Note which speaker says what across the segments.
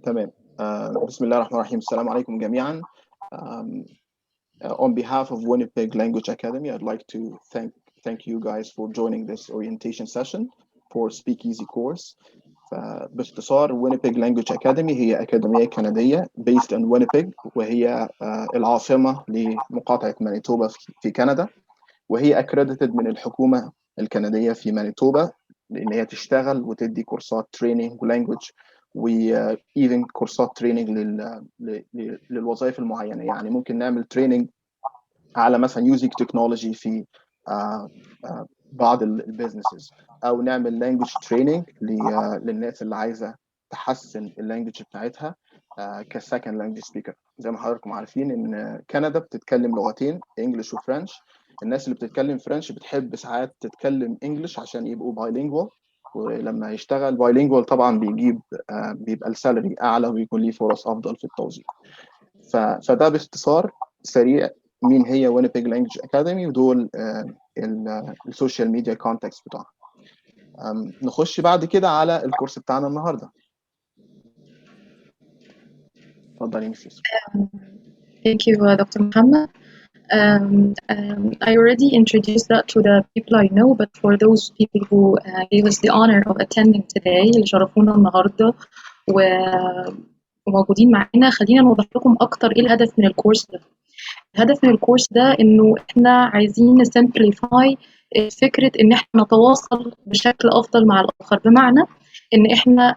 Speaker 1: تمام. بسم الله الرحمن الرحيم. السلام عليكم جميعا. On behalf of Winnipeg Language Academy, I'd like to thank you guys for joining this orientation session for SpeakEezzy course. باختصار Winnipeg Language Academy هي أكاديمية كندية based in Winnipeg، وهي العاصمة لمقاطعة مانيتوبا في كندا، وهي accredited من الحكومة الكندية في مانيتوبا لأن هي تشتغل وتدي كورسات training language و even كورسات training للوظائف المعينة. يعني ممكن نعمل training على مثلا using technology في بعض البيزنسز، أو نعمل language training للناس اللي عايزة تحسن اللانجوج بتاعتها كسكند لانجوج سبيكر. زي ما حضراتكم عارفين ان كندا بتتكلم لغتين انجلش وفرنش. الناس اللي بتتكلم فرنش بتحب ساعات تتكلم انجلش عشان يبقوا بايلينجوال، ولما يشتغل بايلينجوال طبعا بيبقى السالري اعلى وبيكون ليه فرص افضل في التوظيف. فده باختصار سريع مين هي وينيبيج لانجوج اكاديمي ودول السوشيال ميديا كونتاكتس بتاعها. نخش بعد كده على الكورس بتاعنا النهارده. اتفضلي مس يوسف.
Speaker 2: Thank you, Dr. Muhammad. I already introduced that to the people I know, but for those people who gave us the honor of attending today, اللي شرفونا النهارده وموجودين معانا، خلينا نوضح لكم أكتر إيه الهدف من الكورس ده. الهدف من الكورس ده إنه إحنا عايزين نسمبليفاي فكرة إن إحنا نتواصل بشكل أفضل مع الآخر، بمعنى إن إحنا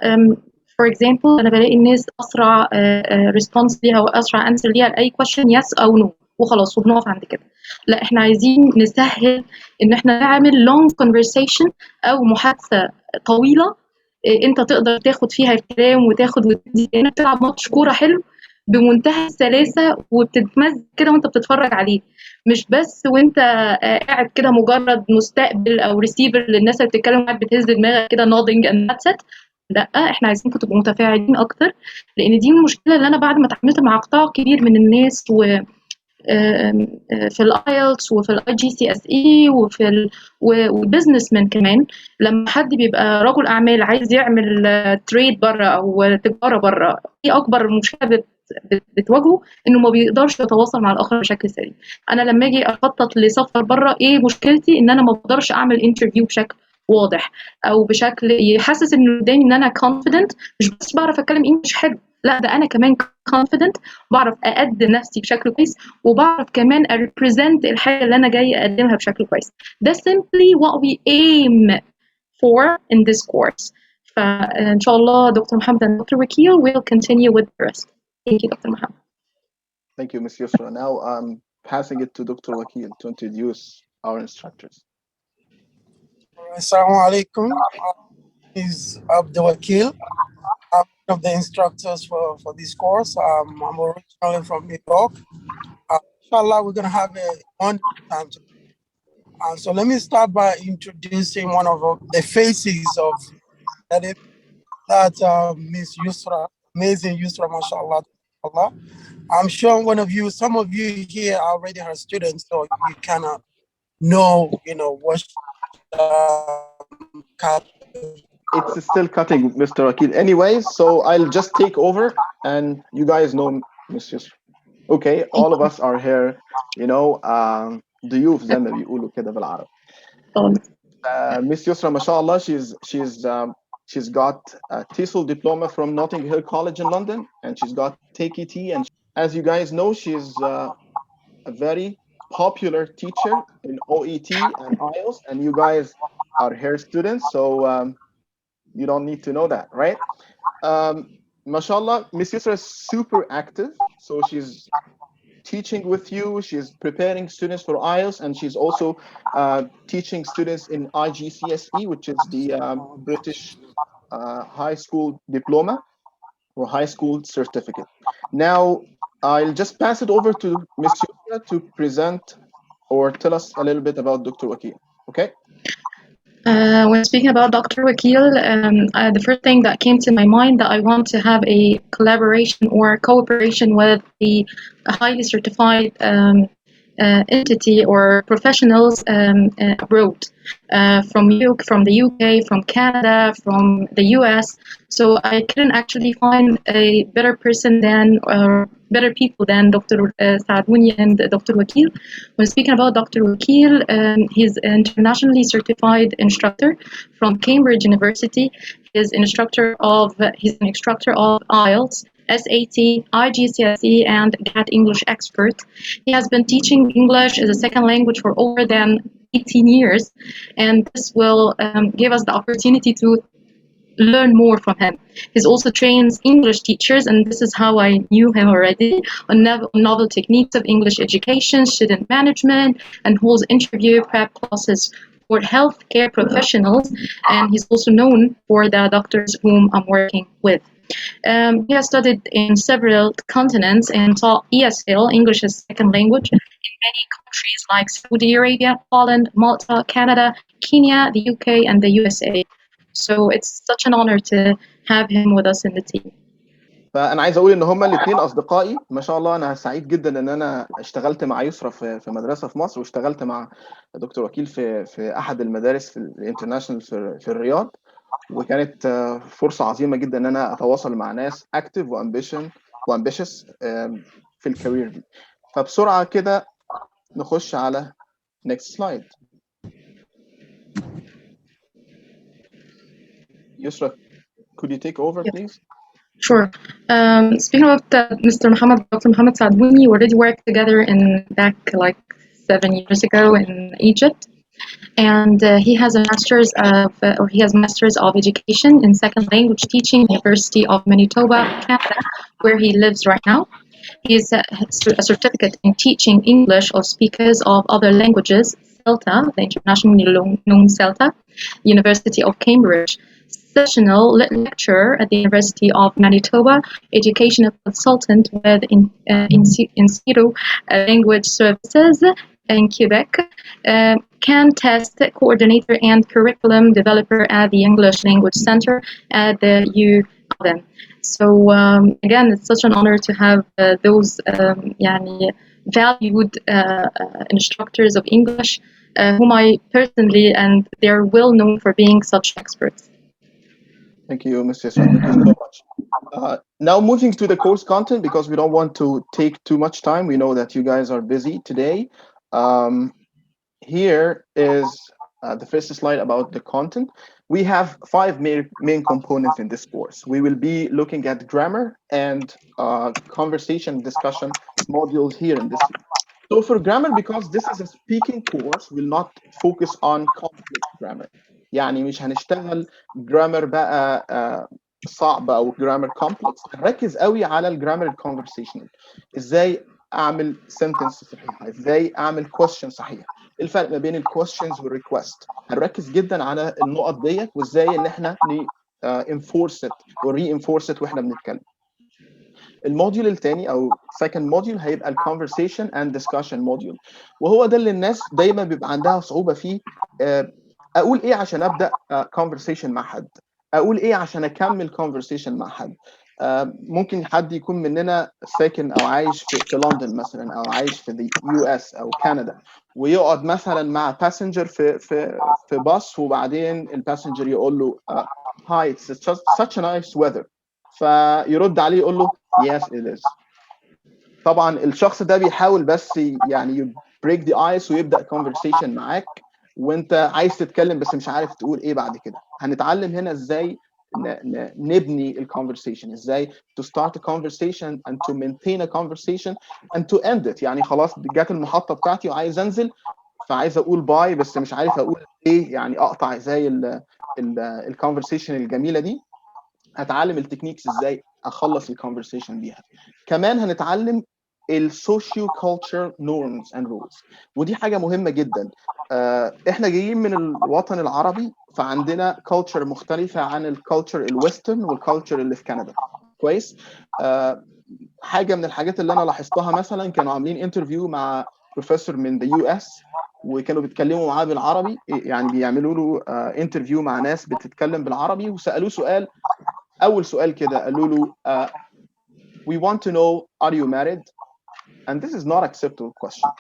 Speaker 2: for example أنا بلاقي الناس أسرع response ليها وأسرع answer ليها لأي question yes أو no وخلاص وبنقف عند كده. لا، إحنا عايزين نسهل إن إحنا نعمل long conversation أو محادثة طويلة أنت تقدر تاخد فيها الكلام وتاخد وتدي، كأنك تلعب ماتش كورة حلو بمنتهى السلاسة وبتتمزج كده وأنت بتتفرج عليه، مش بس وأنت قاعد كده مجرد مستقبل أو ريسيفر للناس اللي بتتكلم قاعد بتهز دماغك كده nodding and that's it. لا، احنا عايزينكم تبقوا متفاعلين اكتر، لان دي المشكله اللي انا بعد ما اتعاملت مع قطاع كبير من الناس في الايلتس وفي الاي جي سي اس اي وفي والبزنس مان كمان، لما حد بيبقى رجل اعمال عايز يعمل تريد بره او تجاره بره، ايه اكبر مشكله بتواجهه؟ انه ما بيقدرش يتواصل مع الاخر بشكل سليم. انا لما اجي اخطط لسفر بره، ايه مشكلتي؟ ان انا ما بقدرش اعمل انترفيو بشكل واضح او بشكل يحسس ان قدامي ان انا confident، مش بس بعرف اتكلم انجلش حلو، لا ده انا كمان confident، بعرف اقدم نفسي بشكل كويس، وبعرف كمان represent الحاجه اللي انا جاي اقدمها بشكل كويس. ده simply what we aim for in this course. فان شاء الله دكتور محمد and Dr. Akil will continue with the rest. Thank you, Dr. Muhammad.
Speaker 1: Thank you, Ms. Yusra. Now I'm passing it to Dr. Akil to introduce our instructors.
Speaker 3: Assalamu alaikum. Is Abdul Akil. I'm one of the instructors for this course. I'm originally from New York. Inshallah, we're going to have a wonderful time today. So let me start by introducing one of the faces of that Miss Yusra, amazing Yusra, mashallah. I'm sure some of you here are already her students, so you kind of know, what
Speaker 1: It's still cutting, Mr. Akil. Anyways, so I'll just take over and you guys know Miss Yusra. Okay, all of us are here, ضيوف زي ما بيقولوا كده بالعربي. Miss Yusra, mashallah, she's got a TESOL diploma from Notting Hill College in London, and she's got TEKET, and as you guys know, she's a very popular teacher in OET and IELTS, and you guys are her students, so you don't need to know that, right? Mashallah, Miss Yusra is super active, so she's teaching with you, she's preparing students for IELTS, and she's also teaching students in IGCSE, which is the British high school diploma or high school certificate. Now, I'll just pass it over to Ms. Yusra to present or tell us a little bit about Dr. Akil, okay?
Speaker 2: When speaking about Dr. Akil, the first thing that came to my mind that I want to have a collaboration or cooperation with a highly certified entity or professionals abroad, from the UK, from Canada, from the US. So I couldn't actually find a better person than, better people than Dr. Saaduni and Dr. Wakil. When speaking about Dr. Wakil, he's an internationally certified instructor from Cambridge University. He's an instructor of IELTS, SAT, IGCSE, and GAT English expert. He has been teaching English as a second language for over than 18 years, and this will give us the opportunity to learn more from him. He also trains English teachers, and this is how I knew him already, on novel techniques of English education, student management, and holds interview prep classes for healthcare professionals. And he's also known for the doctors whom I'm working with. He has studied in several continents and taught ESL, English as second language, in many countries like Saudi Arabia, Poland, Malta, Canada, Kenya, the UK, and the USA. So it's such an honor to have him with us in the team.
Speaker 1: فانا عايز اقول ان هما الاثنين اصدقائي ما شاء الله. انا سعيد جدا ان انا اشتغلت مع يسرا في مدرسه في مصر، واشتغلت مع دكتور وكيل في احد المدارس في الانترناشونال في الرياض، وكانت فرصه عظيمه جدا ان انا اتواصل مع ناس اكتف وامبيشس في الكارير دي. فبسرعه كده نخش على next slide. Yusra, could you take over, please?
Speaker 2: Sure. Speaking about Dr. Mohammed Saaduni, we already worked together back like 7 years ago in Egypt, and he has masters of education in second language teaching, University of Manitoba, Canada, where he lives right now. He has a certificate in teaching English of speakers of other languages, CELTA, the internationally known CELTA, University of Cambridge. Sessional lecturer at the University of Manitoba, educational consultant with in situ language services in Quebec, CAN test coordinator and curriculum developer at the English Language Center at the UAM. So again, it's such an honor to have those valued instructors of English, whom I personally, and they're well known for being such experts.
Speaker 1: Thank you, Ms. Yusra. Thank you so much. Now moving to the course content, because we don't want to take too much time. We know that you guys are busy today. Here is the first slide about the content. We have 5 main components in this course. We will be looking at grammar and conversation discussion modules here in this. So for grammar, because this is a speaking course, we'll not focus on complex grammar. يعني مش هنشتغل جرامر بقى صعب او جرامر كومبلكس، هنركز قوي على الجرامر الكونفرسيشنال. ازاي اعمل سنتنس صحيحه، ازاي اعمل كويستشن صحيح، الفرق ما بين الكويستشنز والريكوست. هنركز جدا على النقط ديت، وازاي ان احنا انفورس ات وري انفورس ات واحنا بنتكلم. الموديول الثاني او second موديول هيبقى الكونفرسيشن اند ديسكشن موديول، وهو ده اللي الناس دايما بيبقى عندها صعوبه فيه. اقول ايه عشان ابدا conversation مع حد، اقول ايه عشان اكمل conversation مع حد. ممكن حد يكون مننا ساكن او عايش في لندن مثلا، او عايش في US او كندا، ويقعد مثلا مع باسنجر في باص، وبعدين الباسنجر يقول له hi it's such a nice weather، فيرد عليه يقول له yes it is. طبعا الشخص ده بيحاول بس يعني break the ice ويبدا conversation معاك، وانت عايز تتكلم بس مش عارف تقول ايه بعد كده. هنتعلم هنا ازاي نبني الكونفرسيشن، ازاي to start a conversation and to maintain a conversation and to end it. يعني خلاص جت المحطة بتاعتي وعايز انزل، فعايز اقول باي بس مش عارف اقول ايه، يعني اقطع ازاي الكونفرسيشن الجميلة دي. هتعلم التكنيكس ازاي اخلص الكونفرسيشن بيها. كمان هنتعلم السوشيو كولتشر نورمز اند رولز، ودي حاجه مهمه جدا. احنا جايين من الوطن العربي، فعندنا كولتشر مختلفه عن الكولتشر الويسترن والكولتشر اللي في كندا. كويس. حاجه من الحاجات اللي انا لاحظتها، مثلا كانوا عاملين انترفيو مع بروفيسور من US، وكانوا بيتكلموا معاه بالعربي، يعني بيعملوا له انترفيو مع ناس بتتكلم بالعربي، وسالوه سؤال. اول سؤال كده قالوا له we want to know are you married, and this is not acceptable question.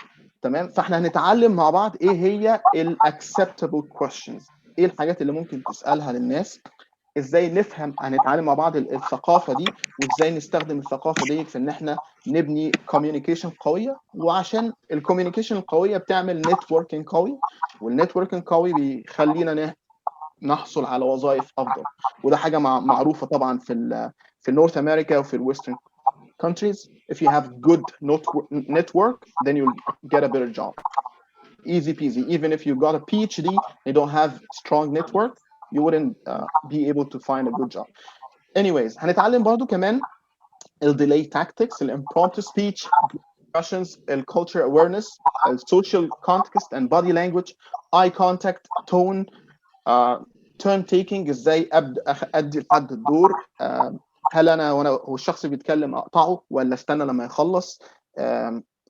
Speaker 1: تمام. فاحنا هنتعلم مع بعض ايه هي acceptable questions، ايه الحاجات اللي ممكن تسالها للناس، ازاي نفهم، هنتعلم مع بعض الثقافه دي، وازاي نستخدم الثقافه دي في ان احنا نبني كوميونيكيشن قويه. وعشان الكوميونيكيشن القويه بتعمل نتوركينج قوي، والنتوركينج قوي بيخلينا نحصل على وظائف افضل. وده حاجه معروفه طبعا في نورث امريكا وفي الويسترن countries. If you have good network, then you'll get a better job. Easy peasy. Even if you got a PhD, you don't have strong network, you wouldn't be able to find a good job. Anyways, هنتعلم برضو كمان delay tactics, impromptu speech, discussions, culture awareness, social context and body language, eye contact, tone, turn taking، ازاي ادي لحد الدور، هل انا هو الشخص بيتكلم اقطعه ولا استنى لما يخلص،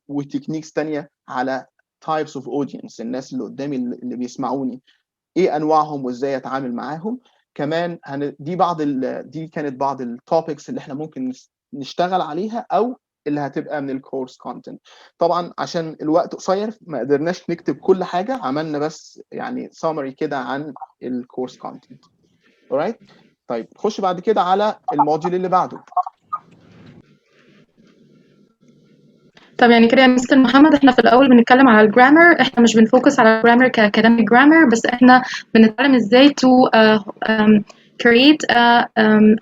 Speaker 1: وتكنيكس تانية على types of audience، الناس اللي قدامي اللي بيسمعوني ايه انواعهم وازاي اتعامل معاهم. كمان دي كانت بعض التوبكس اللي احنا ممكن نشتغل عليها او اللي هتبقى من الكورس كونتنت. طبعا عشان الوقت قصير ما قدرناش نكتب كل حاجه، عملنا بس يعني سامري كده عن الكورس كونتنت. alright. طيب نخش بعد كده على الموديول اللي بعده.
Speaker 2: طب يعني كده يا مستر محمد، احنا في الاول بنتكلم على الجرامر، احنا مش بنفوكس على الجرامر كاكاديميك جرامر، بس احنا بنتعلم ازاي to create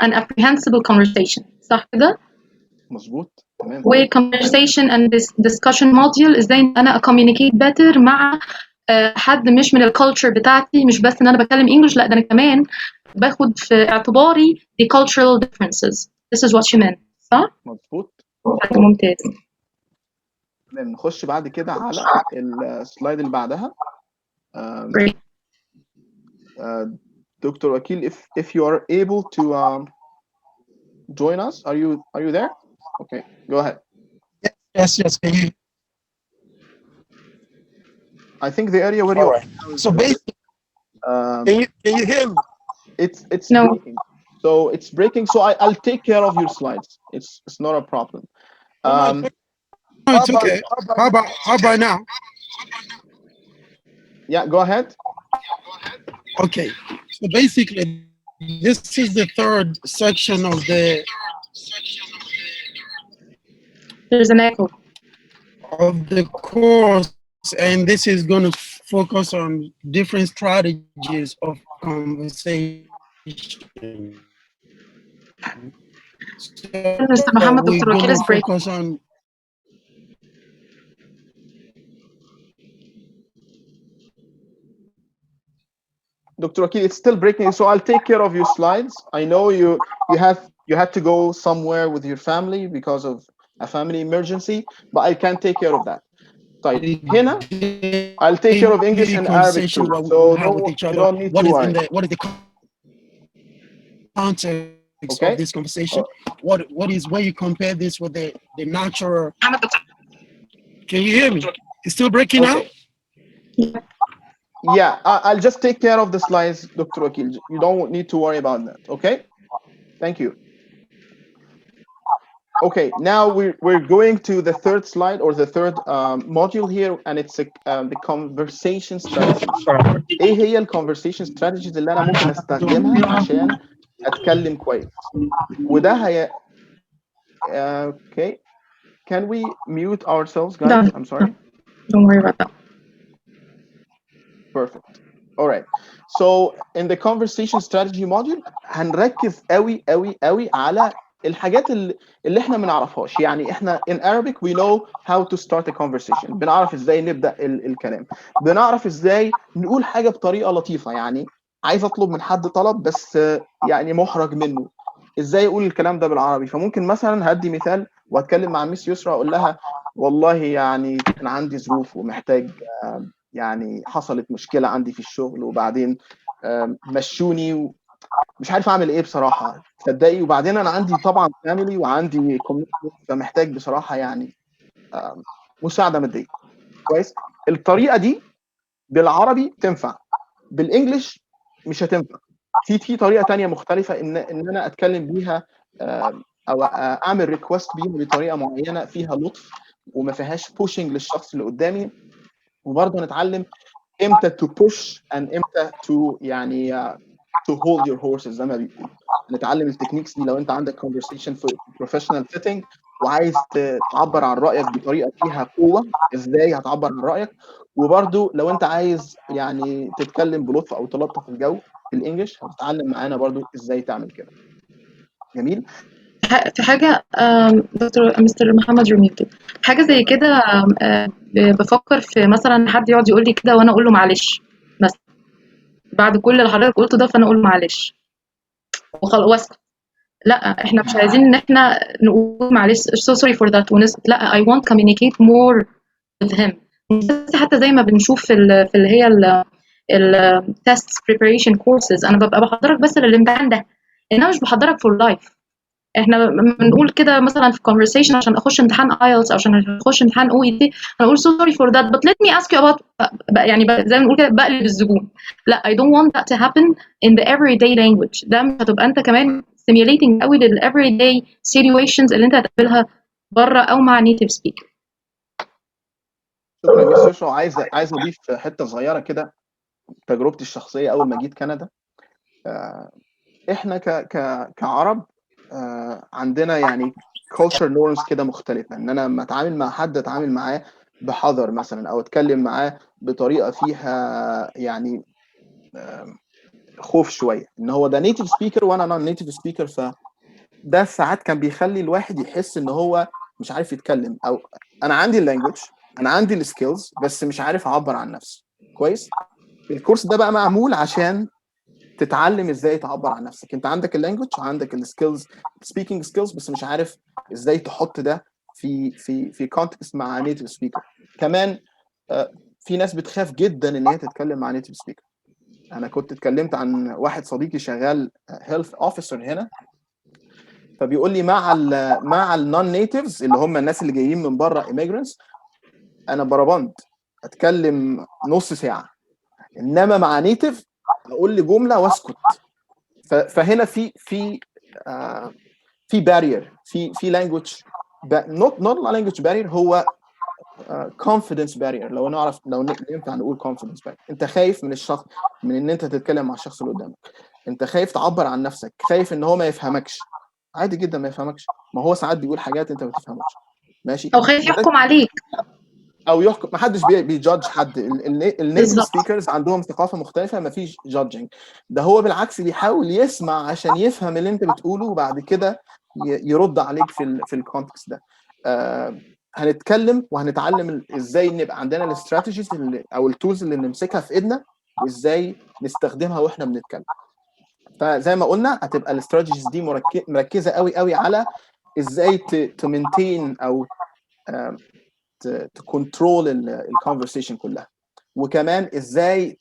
Speaker 2: an apprehensible conversation، صح كده؟
Speaker 1: مظبوط تمام.
Speaker 2: و conversation and discussion module، ازاي انا communicate better مع حد مش من الكالتشر بتاعتي، مش بس ان انا بتكلم انجلش، لا ده انا كمان باخد في اعتباري the cultural differences. This is what you meant، صح؟
Speaker 1: مظبوط.
Speaker 2: ممتاز.
Speaker 1: تمام. نخش بعد كده على السلايد اللي بعدها.
Speaker 2: Great.
Speaker 1: Dr. Akil, if you are able to join us, are you there? Okay, go ahead.
Speaker 3: Yes. Can you?
Speaker 1: I think the area where you
Speaker 3: All right. So basically, can you hear me?
Speaker 1: It's
Speaker 2: No.
Speaker 1: breaking. So it's breaking. So I'll take care of your slides. It's not a problem.
Speaker 3: No, it's okay. How about now?
Speaker 1: Yeah, go ahead.
Speaker 3: Okay. So basically, this is the third section of
Speaker 2: There's an echo.
Speaker 3: the course, and this is going to focus on different strategies of conversation.
Speaker 2: Mr. Muhammad,
Speaker 3: We're
Speaker 2: Dr. Akil
Speaker 3: going
Speaker 2: is
Speaker 3: to
Speaker 2: breaking.
Speaker 3: focus on
Speaker 1: Dr. Akil, it's still breaking, so I'll take care of your slides. I know you had to go somewhere with your family because of a family emergency, but I can take care of that. طيب هنا I'll take care of English and Arabic too. So you don't need to worry.
Speaker 3: What is the context of this conversation? What is where you compare this with the natural? Can you hear me? It's still breaking out?
Speaker 1: Yeah, I'll just take care of the slides, Dr. Akil. You don't need to worry about that. Okay? Thank you. Okay, now we're going to the third slide or the third module here, and it's the conversation strategies. ايه هي الconversation strategies اللي انا ممكن استخدمها عشان اتكلم كويس؟ وده هي okay. Can we mute ourselves, guys?
Speaker 2: Done.
Speaker 1: I'm sorry.
Speaker 2: Don't worry about that.
Speaker 1: Perfect. All right. So in the conversation strategy module هنركز قوي على الحاجات اللي احنا ما نعرفهاش. يعني احنا in Arabic we know how to start a conversation. بنعرف ازاي نبدأ الكلام. بنعرف ازاي نقول حاجة بطريقة لطيفة. يعني عايز اطلب من حد طلب بس يعني محرج منه. ازاي اقول الكلام ده بالعربي؟ فممكن مثلا هدي مثال واتكلم مع ميس يسرا اقول لها والله يعني كان عندي ظروف ومحتاج يعني حصلت مشكلة عندي في الشغل وبعدين مشوني ومش عارف اعمل ايه بصراحة تصدقي، وبعدين انا عندي طبعا فاميلي وعندي كوميونتي فمحتاج بصراحة يعني مساعدة مادية. كويس. الطريقة دي بالعربي تنفع، بالانجلش مش هتنفع. في طريقة تانية مختلفة ان انا اتكلم بيها او اعمل ريكوست بيها بطريقة معينة فيها لطف وما فيهاش pushing للشخص اللي قدامي. وبرضه هنتعلم امتى to push and امتى to يعني to hold your horses زي ما بيقولوا. هنتعلم التكنيكس دي لو انت عندك conversation في professional setting وعايز تعبر عن رأيك بطريقة فيها قوة، ازاي هتعبر عن رأيك. وبرضه لو انت عايز يعني تتكلم بلطف او تلطف الجو في الانجليش، هتتعلم معانا برضه ازاي تعمل كده. جميل.
Speaker 2: في حاجة دكتور مستر محمد رميتو، حاجة زي كده بفكر في مثلا حد يقعد يقول لي كده وانا اقول له معلش مثلا، بعد كل اللي حضرتك قلته ده فانا اقول معلش واسكت. لا احنا مش عايزين ان احنا نقول معلش so sorry for that ونسكت، لا I want communicate more with him. بس حتى زي ما بنشوف في اللي هي ال tests preparation courses، انا ببقى بحضرك بس للامتحان ده، انما مش بحضرك for life. احنا بنقول كده مثلا في conversation عشان اخش امتحان IELTS او عشان اخش امتحان OET، انا اقول so sorry for that but let me ask you about يعني زي ما بنقول كده بقلب الزبون. لا I don't want that to happen in the everyday language. ده مش هتبقى انت كمان stimulating قوي لل everyday situations اللي انت هتقابلها بره او مع native speaker.
Speaker 1: شكرا يا ميس يسرا. عايز اضيف حته صغيره كده، تجربتي الشخصيه اول ما جيت كندا. احنا كعرب عندنا يعني culture norms كده مختلفه، ان انا لما اتعامل مع حد اتعامل معاه بحذر مثلا، او اتكلم معاه بطريقه فيها يعني خوف شويه، ان هو ده native speaker وانا non native speaker. فده ساعات كان بيخلي الواحد يحس ان هو مش عارف يتكلم، او انا عندي اللانجوج، انا عندي السكيلز، بس مش عارف اعبر عن نفسي كويس. الكورس ده بقى معمول عشان تتعلم ازاي تعبر عن نفسك. انت عندك اللانجوج وعندك السكيلز، سبيكينج سكيلز، بس مش عارف ازاي تحط ده في كونتكست مع نيتيف سبيكر. كمان في ناس بتخاف جدا ان هي تتكلم مع نيتيف سبيكر. انا كنت اتكلمت عن واحد صديقي شغال هيلث اوفيسر هنا، فبيقول لي مع النون نيتيفز اللي هم الناس اللي جايين من بره immigrants، انا بربند اتكلم نص ساعه، انما مع نيتيف اقول لي جمله واسكت. فهنا في بارير، في لانجوج، نوت لانجوج بارير، هو confidence barrier. لو نعرف، لو ينفع نقول confidence barrier. انت خايف من الشخص، من ان انت تتكلم مع الشخص اللي قدامك، انت خايف تعبر عن نفسك، خايف ان هو ما يفهمكش. عادي جدا ما يفهمكش، ما هو ساعات بيقول حاجات انت ما تفهمش. ماشي.
Speaker 2: او خايف يحكم عليك
Speaker 1: او يحكم، ما حدش بيجادج حد. النيتيف
Speaker 2: بالظبط.
Speaker 1: سبيكرز عندهم ثقافه مختلفه، ما فيش جادجنج. ده هو بالعكس بيحاول يسمع عشان يفهم اللي انت بتقوله، وبعد كده يرد عليك في الكونتكست ده. هنتكلم وهنتعلم ازاي نبقى عندنا الاستراتيجيز او التولز اللي نمسكها في ايدنا، وازاي نستخدمها واحنا بنتكلم. فزي ما قلنا هتبقى الاستراتيجيز دي مركزه قوي قوي على ازاي تمنتين او تكنترول الكونفرسيشن كلها، وكمان ازاي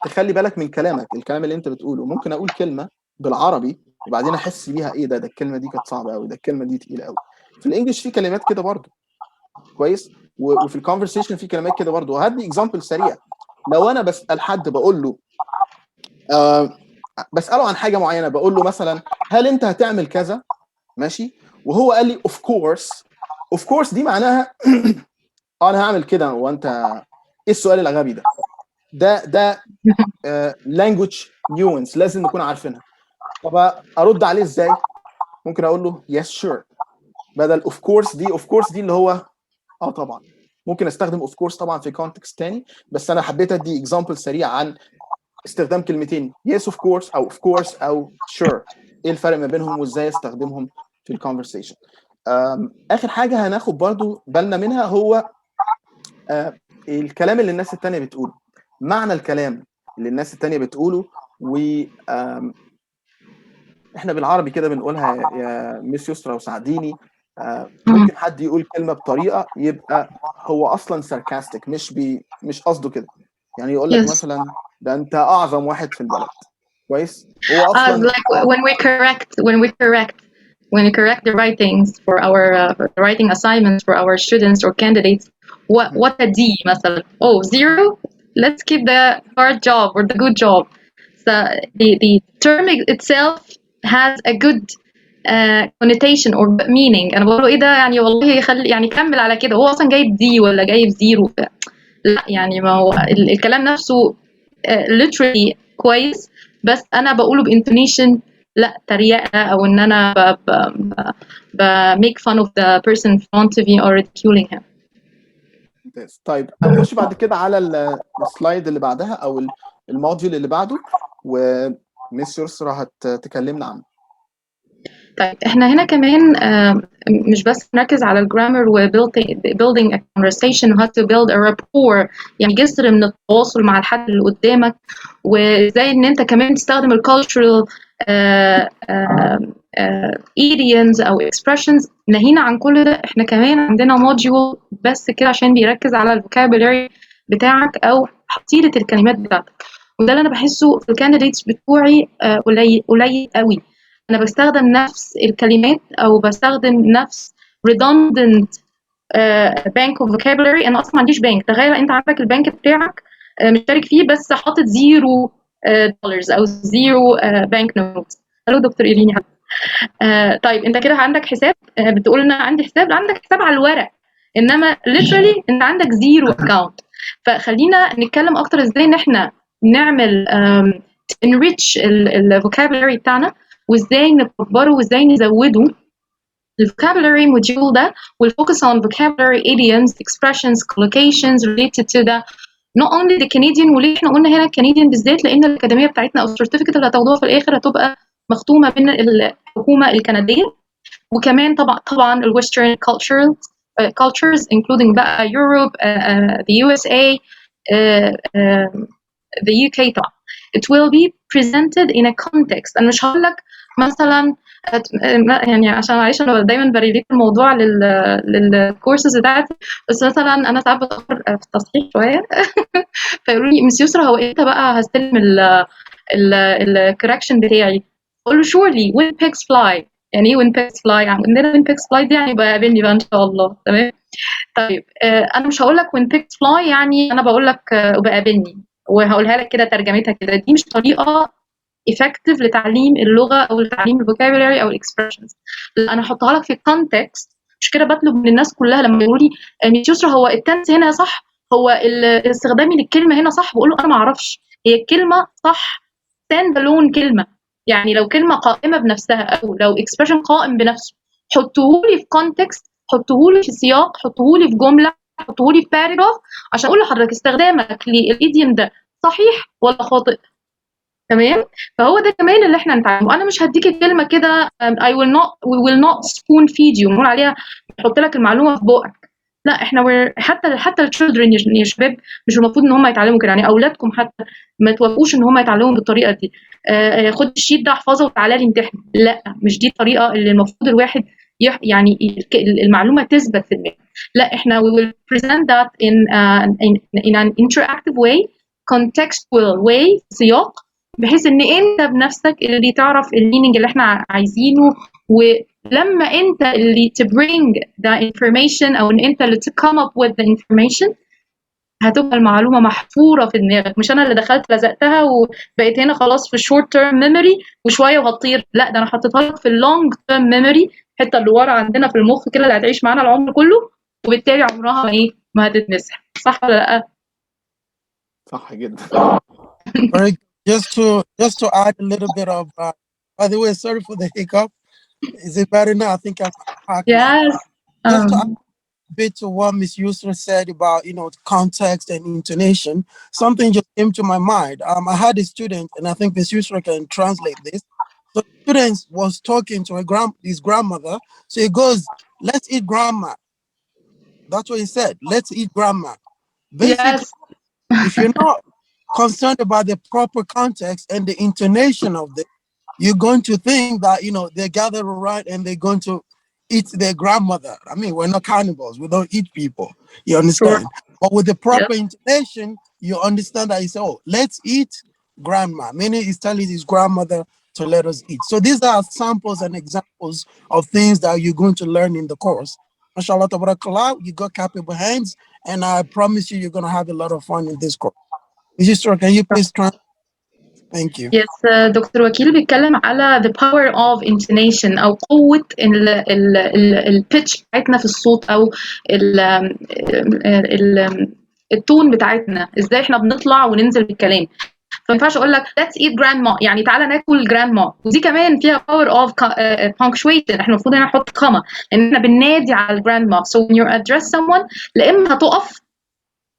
Speaker 1: تخلي بالك من كلامك، الكلام اللي انت بتقوله. ممكن اقول كلمه بالعربي وبعدين احس بيها ايه ده الكلمه دي كانت صعبه قوي، ده الكلمه دي تقيله قوي. في الانجليش في كلمات كده برضه كويس، وفي الكونفرسيشن في كلمات كده برضه. وهدي اكزامبل سريع. لو انا بسال حد بقول له بساله عن حاجه معينه، بقول له مثلا هل انت هتعمل كذا؟ ماشي. وهو قال لي اوف كورس. اوف كورس دي معناها انا هعمل كده، وانت ايه السؤال الغبي ده؟ ده لانجوج نيوانس لازم نكون عارفينها. طب ارد عليه ازاي؟ ممكن اقول له يس شور بدل اوف كورس دي. اوف كورس دي اللي هو طبعا. ممكن استخدم اوف كورس طبعا في كونتكست تاني، بس انا حبيت ادي اكزامبل سريع عن استخدام كلمتين يس اوف كورس او اوف كورس او شور، ايه الفرق ما بينهم وازاي استخدمهم في الكونفرسيشن. اخر حاجه هناخد برضو بالنا منها هو الكلام اللي الناس التانية بتقوله، معنى الكلام اللي الناس التانية بتقوله. و احنا بالعربي كده بنقولها يا ميس يسرا وساعديني. ممكن حد يقول كلمة بطريقة يبقى هو أصلا ساركاستيك، مش قصده كده. يعني يقول لك مثلا ده أنت أعظم واحد في البلد. كويس. هو أصلا
Speaker 2: like when we correct the writings for our writing assignments for our students or candidates, what a D مثلا, oh 0, let's keep the hard job or the good job. So the term itself has a good connotation or meaning. انا بقول له ايه ده يعني والله خلي يعني كمل على كده، هو اصلا جايب دي ولا جايب زيرو. لا يعني ما هو الكلام نفسه literally كويس، بس انا بقوله بانتونيشن لا تريقه، او ان انا ب make fun of the person in front of me or ridiculing him.
Speaker 1: ممتاز. طيب هنخش بعد كده على السلايد اللي بعدها او الموديول اللي بعده، وميس يسرا هتكلمنا عنه.
Speaker 2: طيب احنا هنا كمان مش بس نركز على الجرامر و building a conversation و how to build a rapport، يعني جسر من التواصل مع الحد اللي قدامك، وازاي ان انت كمان تستخدم ال cultural idioms او expressions. ناهينا عن كل ده احنا كمان عندنا module بس كده عشان بيركز على الفوكابولاري بتاعك او حصيلة الكلمات بتاعتك، وده اللي انا بحسه في الكانديديتس بتوعي قليل قوي. انا بستخدم نفس الكلمات او بستخدم نفس redundant bank of vocabulary. انا اصلا ما عنديش بنك، تخيل انت عندك البنك بتاعك مشترك فيه بس حاطط $0 او زيرو بانك نوت. الو دكتور ايريني. طيب انت كده عندك حساب، بتقول ان انا عندي حساب، لا عندك حساب على الورق، انما literally انت عندك زيرو اكونت. فخلينا نتكلم اكتر ازاي ان احنا نعمل enrich الفوكابولاري بتاعنا، وازاي نكبره وازاي نزوده. الفوكابولاري موديول ده will focus on vocabulary idioms expressions collocations related to the not only the Canadian. وليه احنا قلنا هنا Canadian بالذات؟ لان الاكاديميه بتاعتنا او السيرتيفيكت اللي هتاخدوها في الاخر هتبقى مختومه من الحكومه الكنديه، وكمان طبعا ال Western cultures including بقى Europe, the USA, the UK طبعا. It will be presented in a context. انا مش هقول لك مثلا يعني عشان معلش انا دايما بريليت الموضوع للكورسز بتاعتي، بس مثلا انا ساعات بتاخر في التصحيح شويه فيقولوا لي مس يسرا هو امتى بقى هستلم الكوركشن بتاعي؟ اقول له شورلي when pigs fly. يعني ايه when pigs fly؟ يعني عندنا when pigs fly دي يعني بقابلني بقى ان شاء الله. تمام. طيب انا مش هقول لك when pigs fly يعني انا بقول لك وبقابلني، وهقولها لك كده ترجمتها كده. دي مش طريقه effective لتعليم اللغه او لتعليم الفوكابولاري او الاكسبريشنز. لا انا هحطها لك في كونتكست. مش كده بطلب من الناس كلها لما يقولوا لي مس يسرا هو التنس هنا صح، هو استخدامي للكلمه هنا صح، بقول له انا ما اعرفش. هي الكلمه صح stand alone كلمه، يعني لو كلمه قائمه بنفسها او لو اكسبريشن قائم بنفسه حطوهولي في كونتكست، حطوهولي في سياق، حطوهولي في جمله، حطوهولي في باراجراف عشان اقول لحضرتك استخدامك للايديوم ده صحيح ولا خاطئ. تمام. فهو ده كمان اللي احنا نتعلمه. انا مش هديك الكلمه كده I will not we will not spoon feed you نقول عليها نحط لك المعلومه في بقك. لا احنا حتى الشيلدرن يا شباب مش المفروض ان هم يتعلموا كده. يعني اولادكم حتى ما توافقوش ان هم يتعلموا بالطريقه دي. خد الشيت ده احفظه وتعالى لي امتحن. لا مش دي الطريقه اللي المفروض الواحد يعني المعلومه تثبت في دماغه. لا احنا we will present that in an interactive way contextual way سياق، بحيث ان انت بنفسك اللي تعرف الميننج اللي احنا عايزينه، ولما انت اللي to bring the information او ان انت اللي to come up with the information هتبقى المعلومه محفوره في دماغك. مش انا اللي دخلت لزقتها وبقيت هنا خلاص في short term memory وشويه وهتطير. لا ده انا حطيتها لك في long term memory، الحته اللي ورا عندنا في المخ كده اللي هتعيش معانا العمر كله، وبالتالي عمرها ما هتتمسح. صح ولا لا؟
Speaker 1: صح جدا.
Speaker 3: Just to add a little bit of, by the way, sorry for the hiccup. Is it better now? I think I'm happy.
Speaker 2: Yes.
Speaker 3: Just to add a bit to what Miss Yusra said about, context and intonation, something just came to my mind. I had a student, and I think Miss Yusra can translate this. So the student was talking to his grandmother. So he goes, "Let's eat grandma." That's what he said. Let's eat grandma. Basically,
Speaker 2: yes.
Speaker 3: if you're not concerned about the proper context and the intonation of this, you're going to think that they gather around and they're going to eat their grandmother. I mean, we're not cannibals, we don't eat people, you understand? Sure. But with the proper intonation, you understand that it's let's eat grandma, meaning he's telling his grandmother to let us eat. So these are samples and examples of things that you're going to learn in the course. Mashallah tabarakallah, you got capable hands, and I promise you're going to have a lot of fun in this course. Mr. Can you please translate? Thank you.
Speaker 2: Yes, دكتور وكيل بيتكلم على the power of intonation أو قوة البيتش بتاعتنا في الصوت أو التون بتاعتنا، ازاي احنا بنطلع وننزل بالكلام. فما ينفعش اقول لك let's eat grandma يعني تعالى ناكل grandma، ودي كمان فيها power of punctuation. احنا المفروض هنا نحط كوما لان احنا بننادي على الجراندما. so when you address someone لا اما هتقف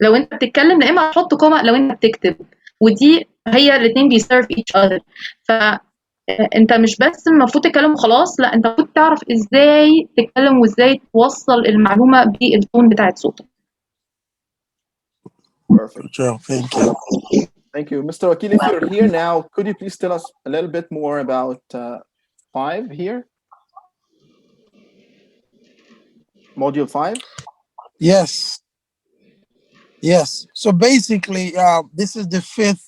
Speaker 2: لو انت بتتكلم، لا اما هتحط كوما لو انت بتكتب، ودي هي الاثنين بيسيرف each other. فانت مش بس المفروض تتكلم وخلاص، لا انت المفروض تعرف ازاي تتكلم وازاي توصل المعلومه بالتون بتاعت صوتك.
Speaker 1: Perfect.
Speaker 3: Sure, thank you.
Speaker 1: Thank you. Mr. Akil, if you're here now, could you please tell us a little bit more about 5 here? Module 5?
Speaker 3: Yes. Yes. So basically, this is the 5th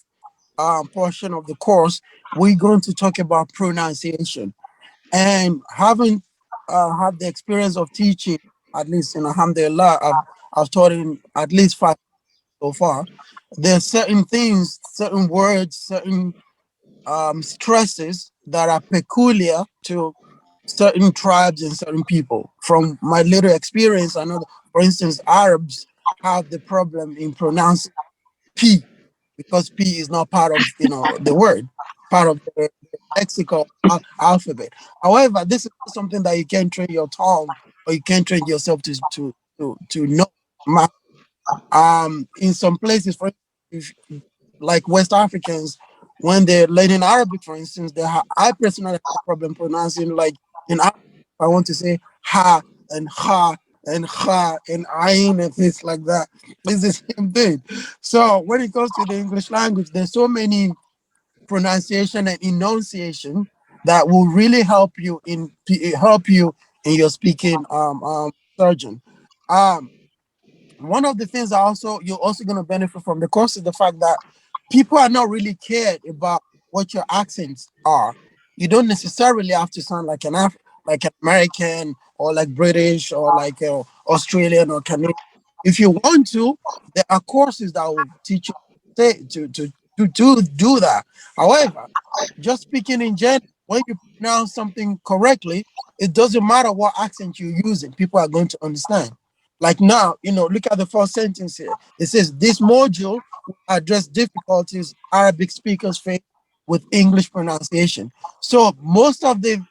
Speaker 3: portion of the course. We're going to talk about pronunciation. And having had the experience of teaching, at least in Alhamdulillah, I've taught in at least 5 so far. There are certain things, certain words, certain stresses that are peculiar to certain tribes and certain people. From my little experience, I know that, for instance, Arabs have the problem in pronouncing P because P is not part of the word, part of the lexical alphabet. However, this is something that you can train your tongue or you can train yourself to know. In some places, for instance, like West Africans, when they're learning Arabic, for instance, I personally have a problem pronouncing, like in Arabic, I want to say ha and ha and ha and ain and things like that. It's the same thing. So when it comes to the English language, there's so many pronunciation and enunciation that will really help you in your speaking surgeon. One of the things you're also going to benefit from the course is the fact that people are not really cared about what your accents are. You don't necessarily have to sound like like an American or like British or like Australian or Canadian. If you want to, there are courses that will teach you to do that. However, just speaking in general, when you pronounce something correctly, it doesn't matter what accent you're using, people are going to understand. Like now, look at the first sentence here. It says this module will address difficulties Arabic speakers face with English pronunciation. So most of the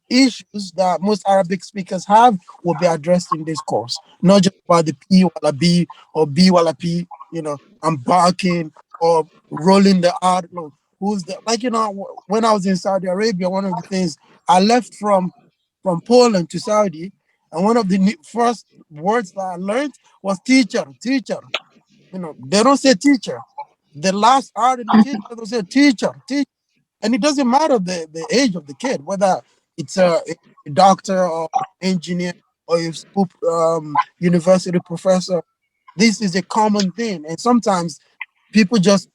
Speaker 3: issues that most Arabic speakers have will be addressed in this course, not just about the P wala B or B wala P, I'm barking or rolling the R. No, who's the, like, when I was in Saudi Arabia, one of the things I left from Poland to Saudi, and one of the first words that I learned was teacher. They don't say teacher. The last R in the teacher, they say teacher. And it doesn't matter the age of the kid, whether it's a doctor or engineer or a university professor. This is a common thing, and sometimes people just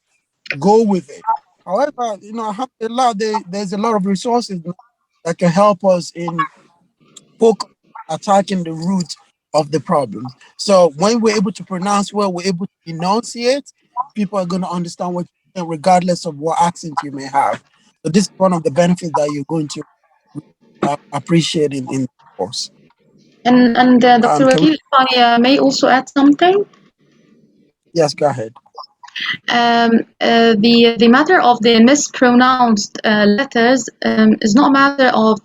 Speaker 3: go with it. However, alhamdulillah, there's a lot of resources that can help us in focus attacking the root of the problems. So when we're able to pronounce well, we're able to enunciate, people are going to understand what you're saying, regardless of what accent you may have. So this is one of the benefits that you're going to appreciate in the course.
Speaker 2: And Dr. Wakil, if I may also add something.
Speaker 3: Yes, go ahead.
Speaker 2: The matter of the mispronounced letters is not a matter of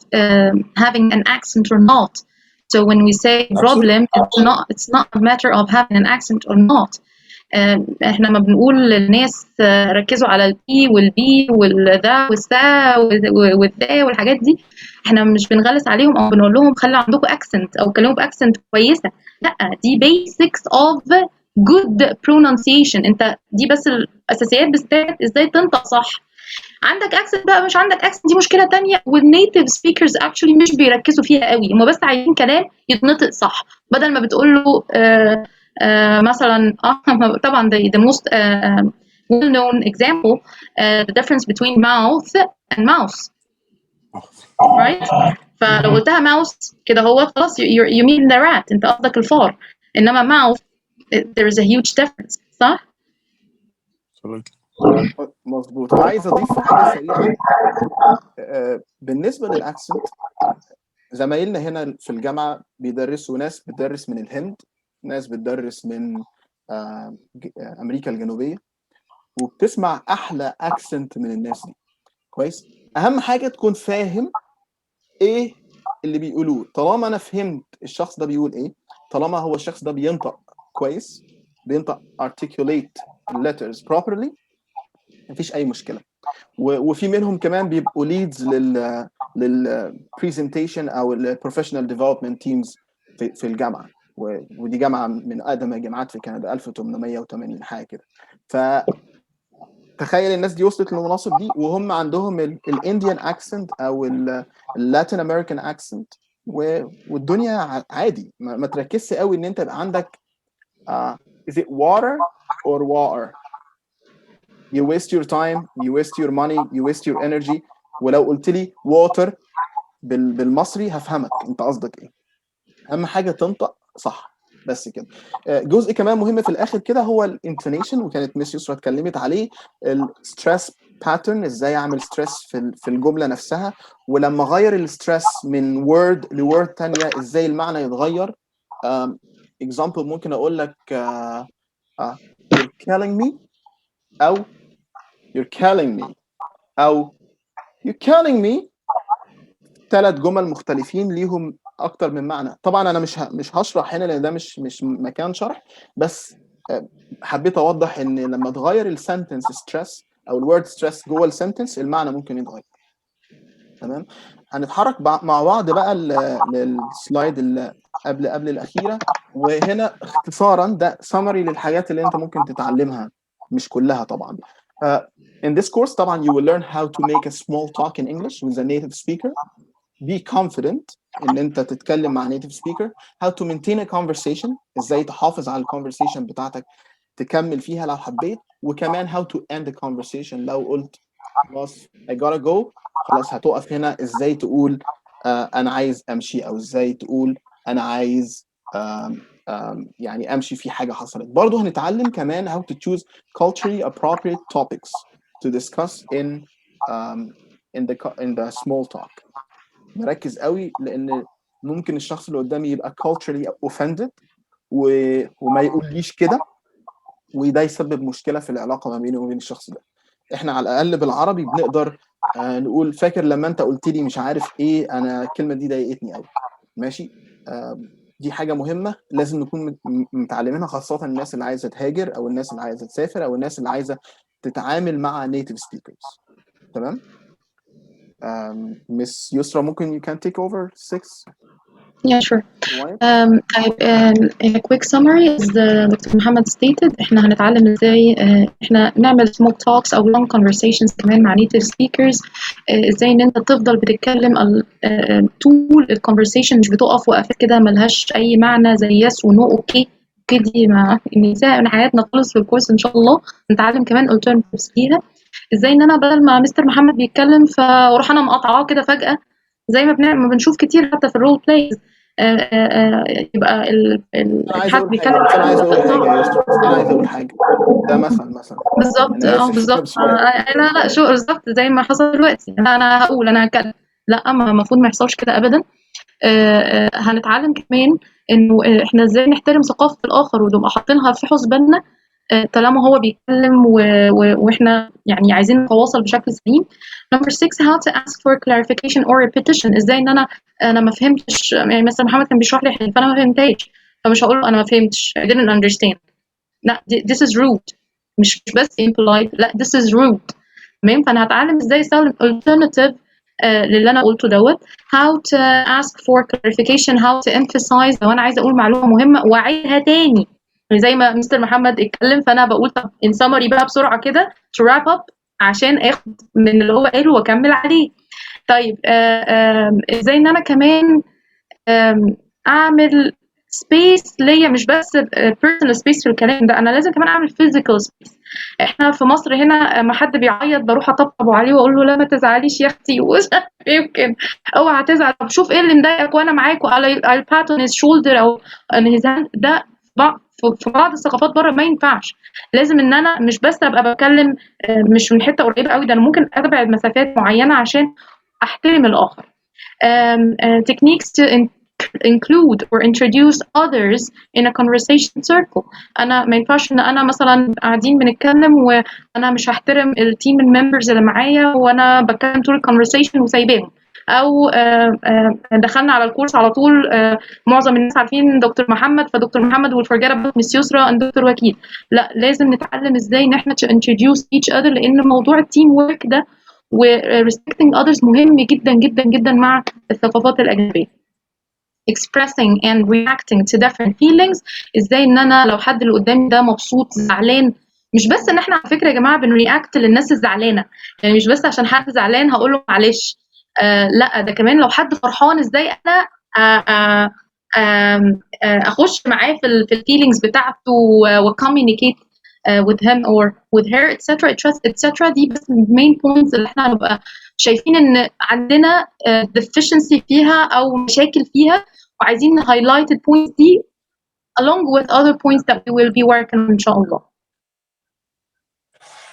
Speaker 2: having an accent or not. So when we say problem, it's not a matter of having an accent or not. احنا ما بنقول للناس ركزوا على البي والبي والذا والسا والذا والحاجات دي، احنا مش بنغلس عليهم او بنقول لهم خلي عندكم اكسنت او كلموا باكسنت كويسه، لا دي basics of good pronunciation. انت دي بس الاساسيات بتاعت ازاي تنطق صح. عندك اكسنت بقى مش عندك اكسنت دي مشكله تانية، والنيتيف سبيكرز اكشولي مش بيركزوا فيها قوي، هم بس عايزين كلام يتنطق صح، بدل ما بتقول له مثلا طبعا the most well known example the difference between mouth and mouse, right? فلو قلتها mouse كده هو خلاص you mean the rat، انت قصدك الفار، انما mouth there is a huge difference، صح؟
Speaker 1: مظبوط. وعايز اضيف حاجه سريعه بالنسبه للاكسنت. زمايلنا هنا في الجامعه بيدرسوا، ناس بتدرس من الهند، ناس بتدرس من امريكا الجنوبيه، وبتسمع احلى اكسنت من الناس دي. كويس. اهم حاجه تكون فاهم ايه اللي بيقولوه. طالما انا فهمت الشخص ده بيقول ايه، طالما هو الشخص ده بينطق كويس، بينطق articulate letters properly، مفيش اي مشكله. وفي منهم كمان بيبقوا leads لل presentation او البروفيشنال ديفلوبمنت تيمز في الجامعه، ودي جامعه من اقدم الجامعات في كندا، 1880 حاجه كده. تخيل الناس دي وصلت للمناصب دي وهم عندهم الانديان اكسنت او اللاتين امريكان اكسنت، والدنيا عادي. ما تركزش قوي ان انت يبقى عندك is it water or water. you waste your time, you waste your money, you waste your energy. ولو قلت لي water بالمصري هفهمك انت قصدك ايه. اهم حاجه تنطق صح، بس كده. جزء كمان مهم في الاخر كده هو الانتونيشن، وكانت ميس يسرا اتكلمت عليه. الستريس باترن، ازاي اعمل ستريس في الجمله نفسها، ولما اغير الستريس من وورد لوورد ثانيه ازاي المعنى يتغير. اكزامبل ممكن اقول لك you're killing me او you're killing me او you're killing me. 3 جمل مختلفين ليهم اكتر من معنى. طبعا انا مش هشرح هنا لان ده مش مكان شرح، بس حبيت اوضح ان لما تغير السنتنس ستريس او الورد ستريس جوه السنتنس المعنى ممكن يتغير. تمام. هنتحرك مع بعض بقى للسلايد اللي قبل الاخيره. وهنا اختصارا ده سمري للحاجات اللي انت ممكن تتعلمها، مش كلها طبعا. In this course طبعا you will learn how to make a small talk in English with a native speaker. Be confident ان انت تتكلم مع native speaker. How to maintain a conversation، ازاي تحافظ على الكونفرسيشن بتاعتك تكمل فيها لو حبيت. وكمان how to end the conversation، لو قلت خلاص I gotta go، خلاص هتقف هنا ازاي تقول انا عايز امشي، او ازاي تقول انا عايز يعني امشي في حاجه حصلت. برضه هنتعلم كمان how to choose culturally appropriate topics to discuss in the small talk. مركز قوي لان ممكن الشخص اللي قدامي يبقى culturally offended وما يقوليش كده، وده يسبب مشكله في العلاقه ما بيني وبين الشخص ده. احنا على الاقل بالعربي بنقدر نقول فاكر لما انت قلت لي مش عارف ايه، انا الكلمه دي ضايقتني قوي. ماشي. دي حاجه مهمه لازم نكون متعلمينها، خاصه الناس اللي عايزه تهاجر او الناس اللي عايزه تسافر او الناس اللي عايزه تتعامل مع native speakers. تمام. Miss Yusra, ممكن you can take over 6.
Speaker 2: Yeah, sure.
Speaker 1: Right.
Speaker 2: In a quick summary, as Dr. Muhammad stated, احنا هنتعلم ازاي احنا نعمل small talks او long conversations كمان مع native speakers. ازاي ان انت تفضل بتتكلم طول الconversation، مش بتقف وقفات كده ملهاش اي معنى زي yes ونو اوكي دي ما ننساها من حياتنا خالص. في الكورس ان شاء الله نتعلم كمان alternatives ليها. ازاي ان انا بدل ما مستر محمد بيتكلم فاروح انا مقاطعاه كده فجأة، زي ما بنشوف كتير حتى في الرول بلايز. يبقى
Speaker 1: انا عايز
Speaker 2: الحد
Speaker 1: اقول حاجه،
Speaker 2: بيتكلم.
Speaker 1: بس انا عايز اقول حاجه يا يسرا، انا عايز اقول حاجه. ده مثلا
Speaker 2: بالظبط.
Speaker 1: انا اسف
Speaker 2: بالظبط.
Speaker 1: بشويه.
Speaker 2: لا شو بالظبط زي ما حصل دلوقتي. انا هقول انا هتكلم، لا المفروض ما يحصلش كده ابدا. هنتعلم كمان انه احنا ازاي نحترم ثقافه الاخر ونبقى حاطينها في حسباننا طالما هو بيتكلم واحنا يعني عايزين نتواصل بشكل سليم. Number 6 how to ask for clarification or repetition. ازاي ان انا ما فهمتش، يعني مثلا محمد كان بيشرح لي حاجه فانا ما فهمتهاش، فمش هقول له انا ما فهمتش I didn't understand. لا this is rude. مش بس impolite، لا this is rude. تمام. فانا هتعلم ازاي استخدم alternative للي انا قلته دوت. how to ask for clarification، how to emphasize لو انا عايزه اقول معلومه مهمه واعيدها تاني، يعني زي ما مستر محمد اتكلم فانا بقول طب in summary بقى بسرعه كده to wrap up عشان اخد من اللي هو قاله واكمل عليه. طيب ازاي ان انا كمان اعمل سبيس ليا، مش بس personal space في الكلام ده، انا لازم كمان اعمل physical space. احنا في مصر هنا ما حد بيعيط بروح اطبطب عليه واقول له لا ما تزعليش يا اختي ومش عارف ايه يمكن اوعى تزعل، طب شوف ايه اللي مضايقك وانا معاك I'll pat on his shoulder او on his hand. ده في بعض الثقافات بره ما ينفعش. لازم ان انا مش بس ابقى بتكلم مش من حته قريبه قوي، ده انا ممكن ابعد مسافات معينه عشان احترم الاخر. Techniques to include or introduce others in a conversation circle. انا ما ينفعش ان انا مثلا قاعدين بنتكلم وانا مش هحترم التيم الممبرز اللي معايا وانا بتكلم طول الكونفرسيشن وسايباهم، او دخلنا على الكورس على طول معظم الناس عارفين دكتور محمد، فدكتور محمد والفرجاله about مس يسرا and دكتور وكيل. لا، لازم نتعلم ازاي ان احنا to introduce each other، لان موضوع التيم ورك ده و respecting others مهم جدا جدا جدا مع الثقافات الأجنبية. expressing and reacting to different feelings، ازاي ان انا لو حد اللي قدامي ده مبسوط زعلان، مش بس ان احنا على فكره يا جماعه بنرياكت للناس الزعلانه، يعني مش بس عشان حد زعلان هقول له معلش، لا ده كمان لو حد فرحان ازاي انا اخش معاه في الفيلينجز بتاعته وكوميونيكيت with him or with her etc. دي بس المين بوينتس اللي احنا هنبقى شايفين ان عندنا deficiency فيها او مشاكل فيها، وعايزين نهايلايت البوينتس دي along with other points that we will be working on ان شاء الله.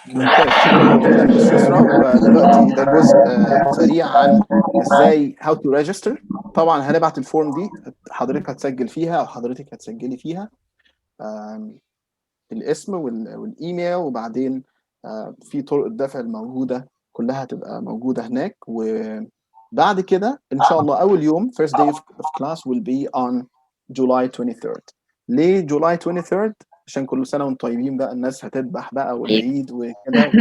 Speaker 1: ممتاز، شكرا جزيلا مس يسرا. ودلوقتي ده جزء سريع عن ازاي how to register. طبعا هنبعت الفورم دي، حضرتك هتسجل فيها او حضرتك هتسجلي فيها الاسم والايميل، وبعدين في طرق الدفع الموجوده كلها هتبقى موجوده هناك. وبعد كده ان شاء الله اول يوم first day of class will be on July 23rd. ليه July 23rd؟ عشان كل سنه وانتم طيبين بقى، الناس هتذبح بقى والعيد وكده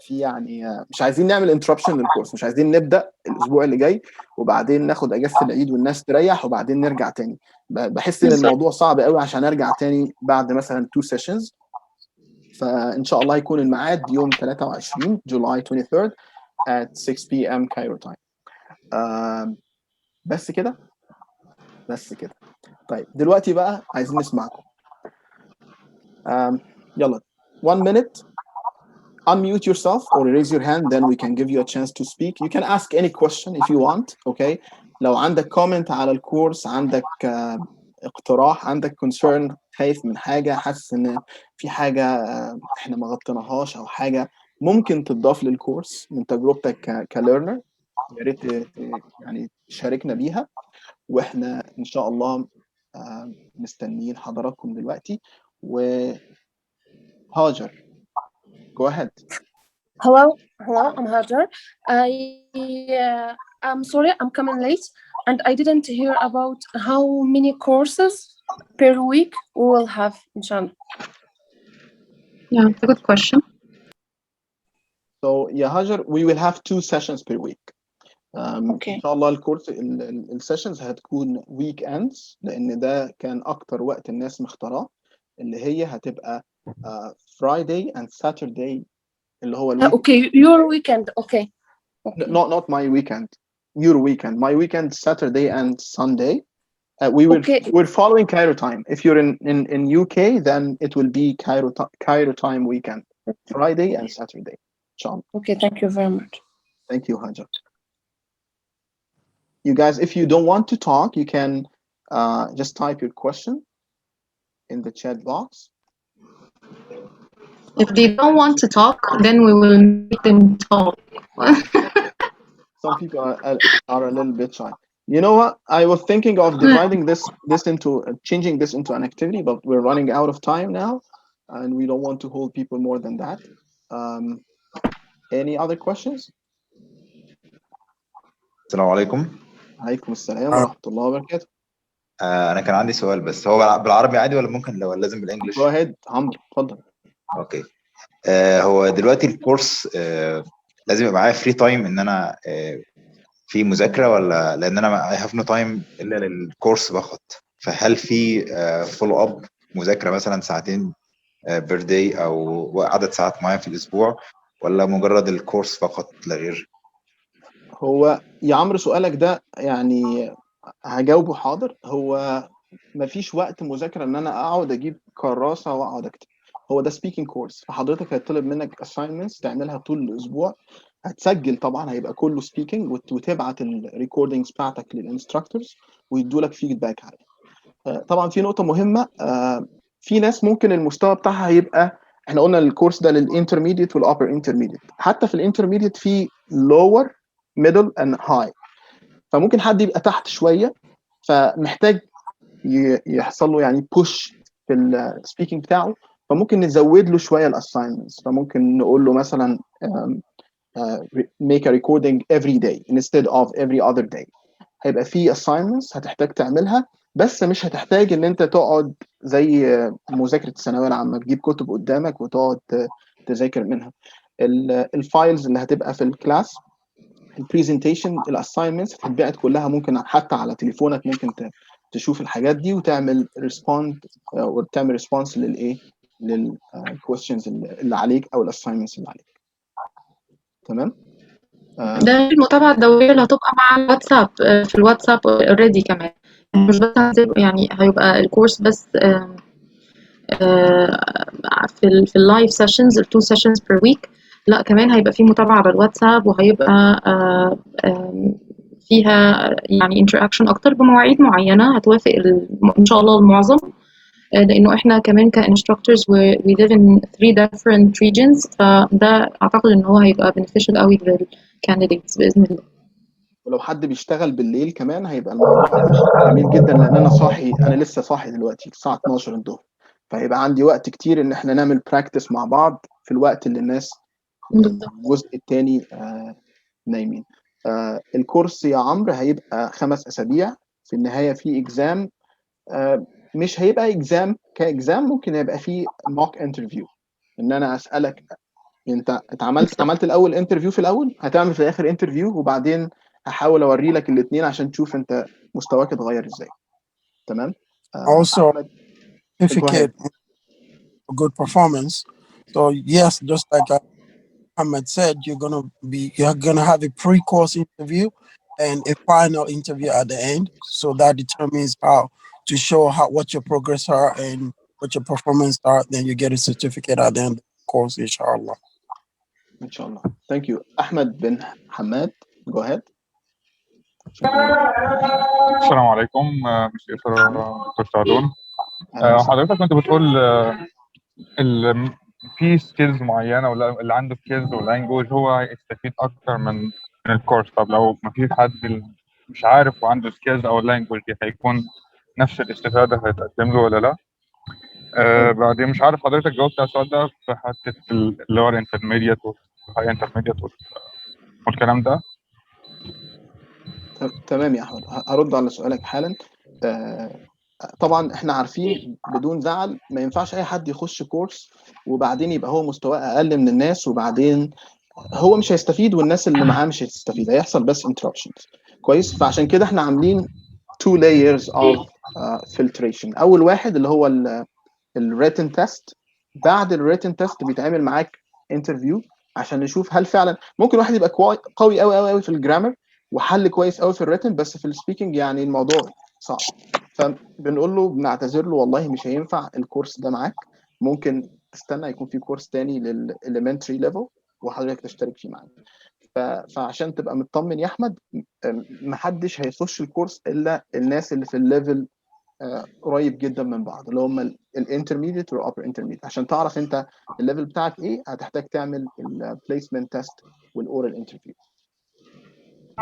Speaker 1: في يعني مش عايزين نعمل interruption للكورس، مش عايزين نبدا الاسبوع اللي جاي وبعدين ناخد اجازه العيد والناس تريح وبعدين نرجع تاني. بحس ان الموضوع صعب قوي عشان ارجع تاني بعد مثلا 2 sessions. فان شاء الله هيكون الميعاد يوم 23 July 23rd at 6 p.m. Cairo time. بس كده. طيب دلوقتي بقى عايزين نسمعكم. يلا 1 minute. Unmute yourself or raise your hand, then we can give you a chance to speak. You can ask any question if you want, okay? لو عندك comment على الكورس، عندك اقتراح، عندك concern، خايف من حاجة، حاسس ان في حاجة احنا ما غطيناهاش او حاجة ممكن تضاف للكورس من تجربتك كليرنر، يا ريت يعني تشاركنا بيها، واحنا ان شاء الله مستنيين حضراتكم دلوقتي. وهاجر go ahead.
Speaker 4: Hello, I'm Hajar. I'm sorry I'm coming late and I didn't hear about how many courses per week we will have, inshallah.
Speaker 2: Yeah, it's a good question.
Speaker 1: So yeah, Hajar, we will have 2 sessions per week.
Speaker 4: Okay.
Speaker 1: إن شاء الله الكورس السيشنز هتكون week ends، لأن ده كان أكتر وقت الناس مختاراه، اللي هي هتبقى Friday and Saturday اللي هو
Speaker 4: Okay, your weekend. Okay.
Speaker 1: Not my weekend. Your weekend. My weekend Saturday and Sunday. We're following Cairo time. If you're in UK, then it will be Cairo time weekend, Friday and Saturday. Sean.
Speaker 4: Okay, thank you very much.
Speaker 1: Thank you, Hajar. You guys, if you don't want to talk, you can just type your question in the chat box.
Speaker 2: If they don't want to talk, then we will make them talk.
Speaker 1: Some people are a little bit shy. You know what? I was thinking of dividing this into changing this into an activity, but we're running out of time now, and we don't want to hold people more than that. Any other questions?
Speaker 5: السلام عليكم.
Speaker 1: عليكم السلام ورحمة الله وبركاته.
Speaker 5: أنا كان عندي سؤال، بس هو بالعربي عادي ولا ممكن لو لازم بالإنجلش؟
Speaker 1: Go ahead عمرو، اتفضل.
Speaker 5: أوكي. هو دلوقتي الكورس لازم يبقى معايا فري تايم إن أنا في مذاكرة، ولا لأن أنا I have no time إلا للكورس فقط؟ فهل في فولو أب مذاكرة مثلا ساعتين بير داي أو عدد ساعات معين في الأسبوع، ولا مجرد الكورس فقط لا غير؟
Speaker 1: هو يا عمرو سؤالك ده يعني هجاوبه حاضر. هو مفيش وقت مذاكرة ان انا اقعد اجيب كراسة واقعد اكتب. هو ده speaking course، فحضرتك هيطلب منك assignments تعملها طول الاسبوع، هتسجل طبعا، هيبقى كله speaking، وتبعت الريكوردينجز بتاعتك للانستراكتورز ويدوا لك فيدباك عليه. طبعا في نقطه مهمه، في ناس ممكن المستوى بتاعها هيبقى، احنا قلنا الكورس ده للانترميديت والابر انترميديت، حتى في الانترميديت في لور ميدل اند هاي، فممكن حد يبقى تحت شويه فمحتاج يحصل له يعني بوش في السبيكنج بتاعه، فممكن نزود له شويه الاساينمنتس، فممكن نقول له مثلا make a recording every day instead of every other day. هيبقى في assignments هتحتاج تعملها، بس مش هتحتاج ان انت تقعد زي مذاكره الثانويه العامه تجيب كتب قدامك وتقعد تذاكر منها. الفايلز اللي هتبقى في الكلاس، البرزنتيشن، الاساينمنتس هتتبعت كلها، ممكن حتى على تليفونك ممكن تشوف الحاجات دي وتعمل ريسبوند وتعمل ريسبونس للايه، للكويستشنز اللي عليك او الاساينمنتس اللي عليك. تمام.
Speaker 2: ده المتابعة الدورية اللي هتبقى مع الواتساب، في الواتساب اوريدي كمان، مش بس يعني هيبقى الكورس بس في اللايف سيشنز، التو سيشنز بير ويك، لا كمان هيبقى في متابعة بالواتساب، وهيبقى فيها يعني interaction أكتر بمواعيد معينة هتوافق إن شاء الله المعظم، لأنه إحنا كمان كinstructors we live in 3 different regions، فده أعتقد إن هو هيبقى beneficial قوي للcandidates بإذن الله.
Speaker 1: ولو حد بيشتغل بالليل كمان هيبقى الموضوع جميل جدا، لأن أنا صاحي، أنا لسه صاحي دلوقتي الساعة 12 الظهر، فهيبقى عندي وقت كتير إن إحنا نعمل براكتس مع بعض في الوقت اللي الناس الجزء الثاني نايمين. الكورس يا عمرو هيبقى 5 أسابيع، في النهاية في إكزام، مش هيبقى إكزام كإكزام، ممكن يبقى فيه موك انترفيو، إن أنا أسألك أنت عملت الأول انترفيو، في الأول هتعمل في الآخر انترفيو، وبعدين هحاول أوري لك الاثنين عشان تشوف أنت مستواك اتغير إزاي. تمام.
Speaker 3: Also,
Speaker 1: أحمد
Speaker 3: certificate for good performance. So yes, just like Ahmed said, you're gonna have a pre-course interview and a final interview at the end. So that determines how to show what your progress are and what your performance are. Then you get a certificate at the end of the course, inshallah.
Speaker 1: إن شاء الله. Thank you. أحمد بن حماد, go ahead.
Speaker 6: السلام عليكم، مش دكتور سعدون. حضرتك كنت بتقول في سكيلز معينه، ولا اللي عنده سكيلز واللانجوج هو هيستفيد اكتر من الكورس. طب لو ما فيش حد مش عارف وعنده سكيلز او اللانجوج دي، هيكون نفس الاستفاده هيتقدم له ولا لا؟ بعدين مش عارف حضرتك جاوبت على السؤال ده في حته اللي هو الانترميديت والهاي انترميديت والكلام ده.
Speaker 1: تمام يا احمد، هرد على سؤالك حالا. طبعا احنا عارفين بدون زعل ما ينفعش اي حد يخش كورس وبعدين يبقى هو مستواه اقل من الناس، وبعدين هو مش هيستفيد والناس اللي معاه مش هتستفيد، هيحصل بس interruptions. كويس. فعشان كده احنا عاملين 2 layers of filtration. اول واحد اللي هو الwritten test، بعد الwritten test بيتعمل معاك انترفيو عشان نشوف هل فعلا ممكن واحد يبقى قوي قوي قوي قوي في الجرامر وحل كويس قوي في الريتن، بس في السبيكنج يعني الموضوع صعب، فبنقول له بنعتذر له والله مش هينفع الكورس ده معاك، ممكن تستنى يكون في كورس تاني للإليمنتري ليفل وحضرتك تشترك فيه معانا. فعشان تبقى مطمن يا احمد، محدش هيخش الكورس الا الناس اللي في الليفل قريب جدا من بعض، اللي هم الانترميديت والابر انترميديت. عشان تعرف انت الليفل بتاعك ايه هتحتاج تعمل البليسمنت تيست والاورال انترفيو.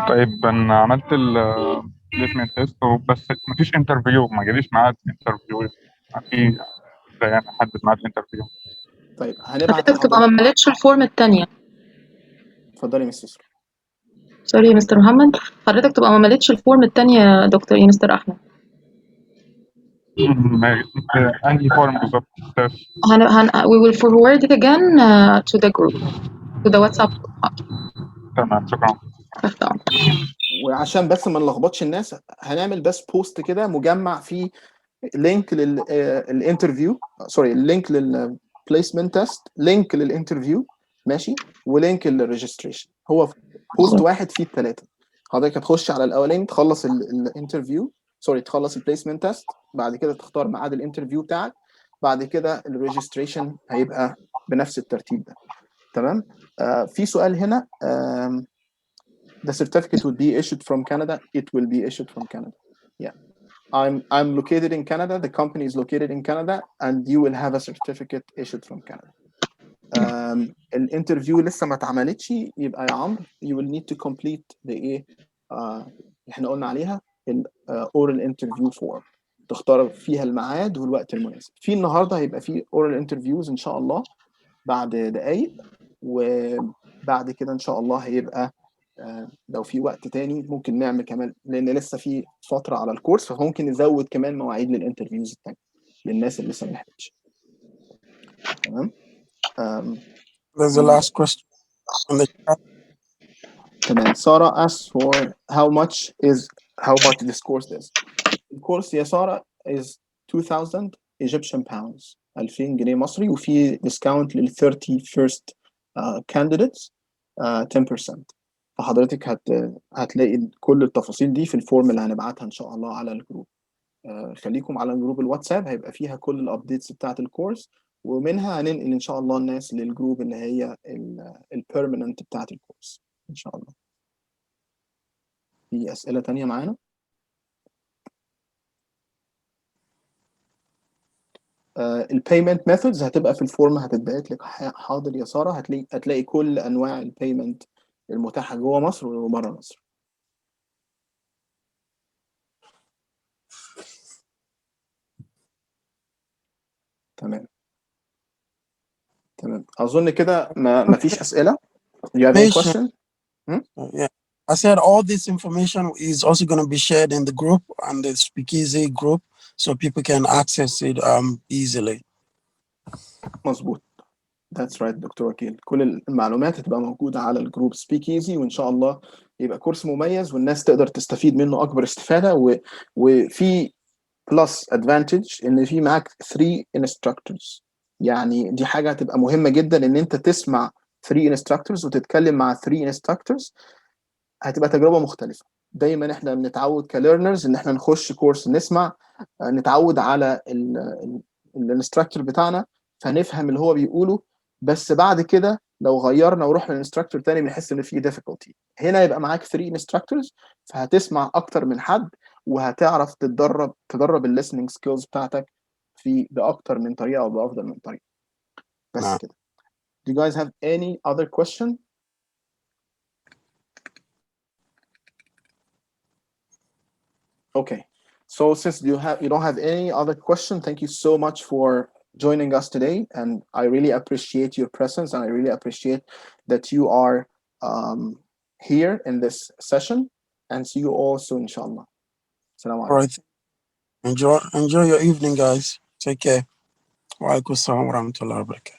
Speaker 6: طيب انا عملت البليسمنت تيست بس مفيش انترفيو، ما جاليش ميعاد انترفيو. في يعني حدد ميعاد انترفيو.
Speaker 1: طيب هنبعت
Speaker 2: حضرتك تبقى ما مليتش الفورم الثانيه.
Speaker 1: اتفضلي يا مستر.
Speaker 2: سوري يا مستر محمد، حضرتك تبقى ما مليتش الفورم الثانيه يا دكتور، يا مستر احمد.
Speaker 6: انهي فورم بالظبط؟
Speaker 2: we will forward it again to the group, to the WhatsApp group.
Speaker 6: تمام، شكرا.
Speaker 1: وعشان بس ما نلخبطش الناس هنعمل بس بوست كده مجمع فيه لينك للانترفيو، سوري لينك للبليسمنت تيست، لينك للانترفيو، ماشي، ولينك للريجستريشن. هو بوست واحد فيه الثلاثه. حضرتك هتخش على الاولاني تخلص الانترفيو، سوري تخلص البليسمنت تيست، بعد كده تختار ميعاد الانترفيو بتاعك، بعد كده الريجستريشن هيبقى بنفس الترتيب ده. تمام. في سؤال هنا. The certificate would be issued from Canada. It will be issued from Canada. Yeah. I'm located in Canada. The company is located in Canada, and you will have a certificate issued from Canada. الانترفيو لسه ما اتعملتش، يبقى يا عمرو you will need to complete the ايه احنا قلنا عليها oral interview form، تختار فيها الميعاد والوقت المناسب. في النهارده هيبقى في oral interviews ان شاء الله بعد دقايق، وبعد كده ان شاء الله هيبقى لو في وقت تاني ممكن نعمل كمان، لان لسه في فتره على الكورس، فممكن نزود كمان مواعيد للانترفيوز التانية للناس اللي لسه ما لحقتش. تمام.
Speaker 3: There's the last question on the chat.
Speaker 1: تمام. Sarah asks for how much this course is. الكورس يا سارة is 2000 Egyptian pounds، 2000 جنيه مصري، وفي discount لل 31st candidates 10%. فحضرتك هتلاقي كل التفاصيل دي في الفورم اللي هنبعتها ان شاء الله على الجروب. خليكم على جروب الواتساب، هيبقى فيها كل الابديتس بتاعت الكورس، ومنها هننقل ان شاء الله الناس للجروب اللي هي البيرمننت بتاعت الكورس ان شاء الله. في اسئله تانية معانا؟ البيمنت ميثودز هتبقى في الفورم، هتتبعت لك. حاضر يا ساره، هتلاقي كل انواع البيمنت المتاحه جوه مصر وبره مصر. تمام اظن كده ما فيش اسئله. Do you have any question?
Speaker 3: Yeah, I said all this information is also going to be shared in the group and the SpeakEezzy group, so people can access it easily.
Speaker 1: مظبوط. That's right دكتور أكيل. كل المعلومات هتبقى موجودة على الجروب SpeakEezzy، وإن شاء الله يبقى كورس مميز والناس تقدر تستفيد منه أكبر استفادة. وفي بلس ادفانتج إن في معاك 3 instructors، يعني دي حاجة هتبقى مهمة جدا إن أنت تسمع 3 instructors وتتكلم مع 3 instructors. هتبقى تجربة مختلفة. دايما احنا بنتعود كليرنرز ان احنا نخش كورس نسمع، نتعود على الانستراكتور بتاعنا فنفهم اللي هو بيقوله، بس بعد كده لو غيرنا ورحنا للانستراكتور تاني بنحس ان في difficulty. هنا يبقى معاك 3 instructors، فهتسمع اكتر من حد وهتعرف تدرب الليسننج سكيلز بتاعتك باكتر من طريقة او بافضل من طريقة. بس كده. Do you guys have any other question? Okay, so since you don't have any other question, thank you so much for joining us today, and I really appreciate your presence, and I really appreciate that you are here in this session, and see you all soon, inshallah. Assalamu alaikum.
Speaker 3: All right, enjoy your evening, guys. Take care. Wa alaikum assalam wa rahmatullahi wa barakatuh.